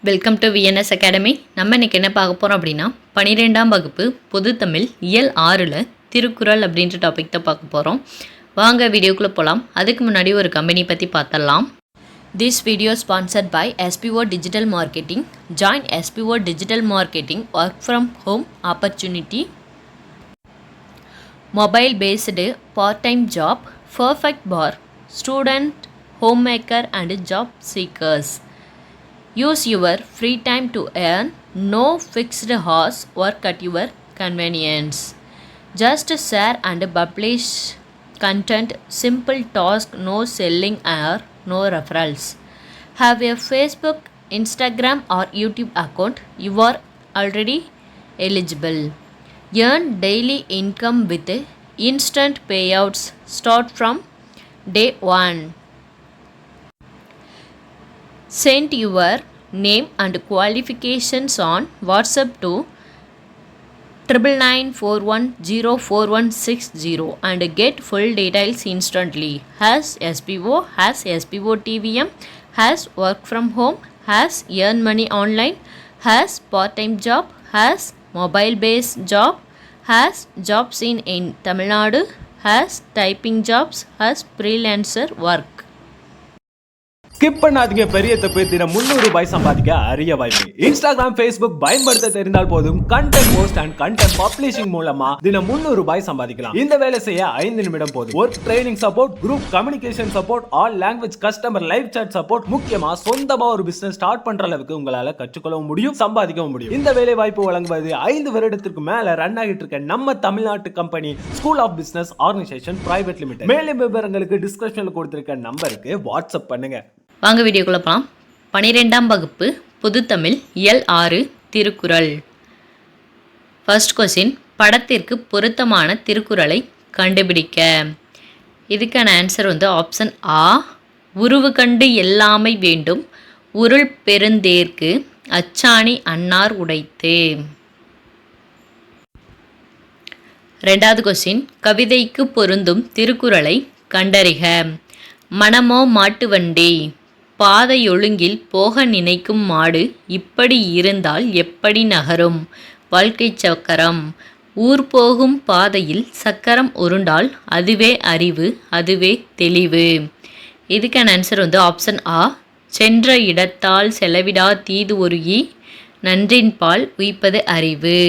Welcome to VNS academy. நம்ம இன்றைக்கி என்ன பார்க்க போகிறோம் அப்படின்னா 12ஆம் வகுப்பு பொது தமிழ் இயல் 6ல் திருக்குறள் அப்படின்ற டாபிக் தான் பார்க்க போகிறோம். வாங்க வீடியோக்குள்ளே போகலாம். அதுக்கு முன்னாடி ஒரு கம்பெனி பற்றி பார்த்தலாம். This video sponsored by SPO digital marketing. Join SPO digital marketing work from home opportunity. Mobile based part time job perfect for student, home maker and job seekers. Use your free time to earn. No fixed hours. Work at your convenience. Just share and publish content. Simple task. No selling or no referrals. Have a Facebook, Instagram or YouTube account. You are already eligible. Earn daily income with instant payouts. Start from day 1. Send your name and qualifications on WhatsApp to 9994104160 and get full details instantly. Has SPO, has SPO TVM, has work from home, has earn money online, has part-time job, has mobile-based job, has jobs in Tamil Nadu, has typing jobs, has freelancer work. Skip பண்ணாதீங்க. பெரிய தப்பு. தினம் ₹300 சம்பாதிக்க அரிய வாய்ப்பு. Instagram, Facebook பயன்படுத்த தெரிந்தால் போதும். Content post and content publishing மூலமா தினம் ₹300 சம்பாதிக்கலாம். இந்த வேலை செய்ய 5 நிமிடம் போதும். Work training support, group communication support, all language customer live chat support, முக்கியமா சொந்தமா ஒரு பிசினஸ் ஸ்டார்ட் பண்ற அளவுக்கு உங்களால கற்றுக்கொள்ளவும் முடியும், சம்பாதிக்கவும் முடியும். இந்த வேலை வாய்ப்பு வழங்குவது 5 வருடத்திற்கு மேல ரன் ஆகிட்டு இருக்க நம்ம தமிழ்நாட்டு company school of business organisation private limited. மேலும் விவரங்களுக்கு டிஸ்கிரிப்ஷன்ல கொடுத்திருக்க நம்பருக்கு வாட்ஸ்அப் பண்ணுங்க. வாங்க வீடியோக்குள்ளே போகலாம். 12ஆம் வகுப்பு பொதுத்தமிழ் இயல் 6 திருக்குறள். ஃபர்ஸ்ட் கொஸ்டின், படத்திற்கு பொருத்தமான திருக்குறளை கண்டுபிடிக்க. இதுக்கான ஆன்சர் ஆப்ஷன் ஆ. உருவு கண்டு எல்லாமை வேண்டும், உருள் பெருந்தேர்க்கு அச்சாணி அன்னார் உடைத்து. ரெண்டாவது கொஸ்டின், கவிதைக்கு பொருந்தும் திருக்குறளை கண்டறிக. மனமோ மாட்டு வண்டி, பாதையொழுங்கில் போக நினைக்கும் மாடு, இப்படி இருந்தால் எப்படி நகரும், வாழ்க்கை சக்கரம். ஊர் போகும் பாதையில் சக்கரம் உருண்டால் அதுவே அறிவு, அதுவே தெளிவு. இதுக்கான ஆன்சர் ஆப்ஷன் ஆ. சென்ற இடத்தால் செலவிடா தீது ஒரு ஈ, நன்றின் பால் உய்ப்பது அறிவு.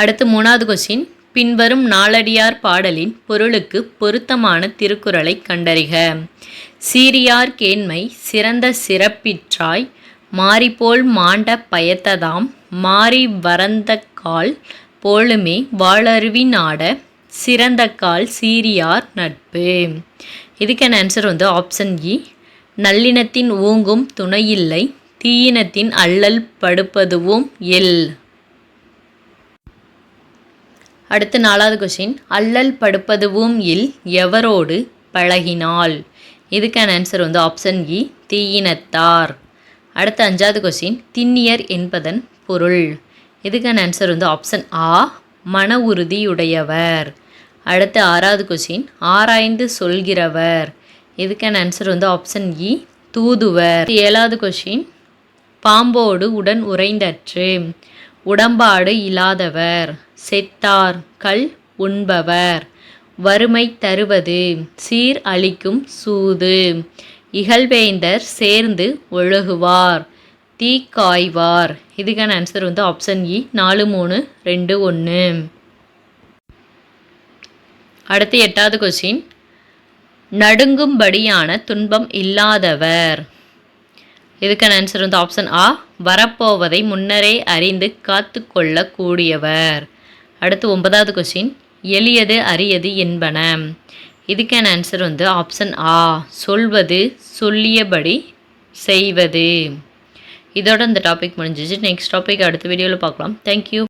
அடுத்து மூணாவது கொஸ்டின், பின்வரும் நாலடியார் பாடலின் பொருளுக்கு பொருத்தமான திருக்குறளை கண்டறிக. சீரியார் கேண்மை சிறந்த சிறப்பிற்றாய், மாரிபோல் மாண்ட பயத்ததாம், மாறி வரந்த கால் போலுமே வாளருவி நாட, சிறந்த கால் சீரியார் நட்பு. இதுக்கான ஆன்சர் ஆப்ஷன் இ. நல்லினத்தின் ஓங்கும் துணையில்லை, தீயினத்தின் அல்லல் படுப்பதுவும் எல். அடுத்து நாலாவது கொஸ்டின், அல்லல் படுப்பதுவும் இல் எவரோடு பழகினால். இதுக்கான ஆன்சர் ஆப்ஷன் இ. தீயினத்தார். அடுத்து அஞ்சாவது கொஸ்டின், திண்ணியர் என்பதன் பொருள். இதுக்கான ஆன்சர் ஆப்ஷன் ஆ. மன உறுதியுடையவர். அடுத்து ஆறாவது கொஸ்டின், ஆராய்ந்து சொல்கிறவர். இதுக்கான ஆன்சர் ஆப்ஷன் இ. தூதுவர். ஏழாவது கொஸ்டின், பாம்போடு உடன் உறைந்தற்று, உடம்பாடு இல்லாதவர், செத்தார், கல் உண்பவர், வறுமை தருவது, சீர் அளிக்கும் சூது, இகழ்வேந்தர் சேர்ந்து ஒழுகுவார், தீக்காய்வார். இதுக்கான ஆன்சர் ஆப்ஷன் இ. 4, 3, 2, 1. அடுத்து எட்டாவது கொஸ்டின், நடுங்கும்படியான துன்பம் இல்லாதவர். இதுக்கான ஆன்சர் ஆப்ஷன் ஆ. வரப்போவதை முன்னரே அறிந்து காத்து கொள்ள கூடியவர். அடுத்து 9வது கொஸ்டின், எளியது அரியது என்பன. இதுக்கான ஆன்சர் ஆப்ஷன் ஆ. சொல்வது, சொல்லியபடி செய்வது. இதோட இந்த டாபிக் முடிஞ்சிச்சு. நெக்ஸ்ட் டாபிக் அடுத்த வீடியோவில் பார்க்கலாம். தேங்க்யூ.